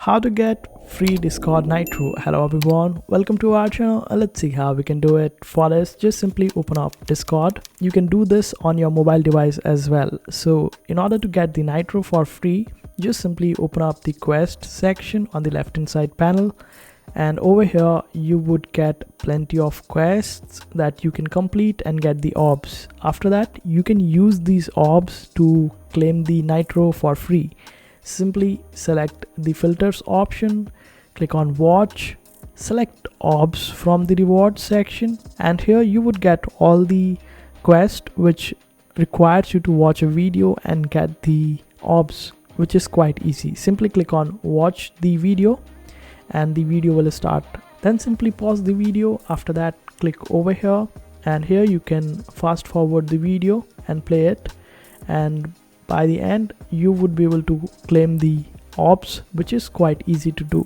How to get free Discord Nitro. Hello everyone, welcome to our channel and let's see how we can do it. For this, just simply open up Discord. You can do this on your mobile device as well. So in order to get the Nitro for free, just simply open up the quest section on the left hand side panel, and over here you would get plenty of quests that you can complete and get the orbs. After that, you can use these orbs to claim the Nitro for free. Simply select the filters option, click on watch, select orbs from the rewards section, and here you would get all the quest which requires you to watch a video and get the orbs, which is quite easy. Simply click on watch the video and the video will start. Then simply pause the video. After that, click over here, and here you can fast forward the video and play it, and by the end you would be able to claim the orbs, which is quite easy to do.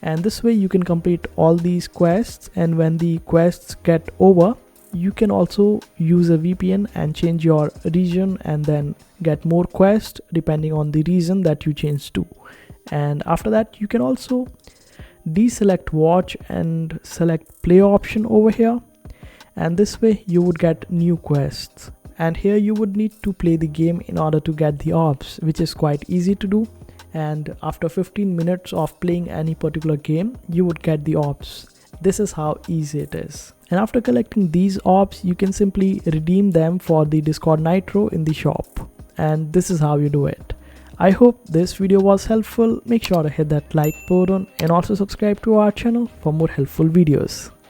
And this way you can complete all these quests, and when the quests get over, you can also use a VPN and change your region and then get more quests depending on the region that you change to. And after that, you can also deselect watch and select play option over here, and this way you would get new quests. And here you would need to play the game in order to get the orbs, which is quite easy to do. And after 15 minutes of playing any particular game, you would get the orbs. This is how easy it is. And after collecting these orbs, you can simply redeem them for the Discord Nitro in the shop. And this is how you do it. I hope this video was helpful. Make sure to hit that like button and also subscribe to our channel for more helpful videos.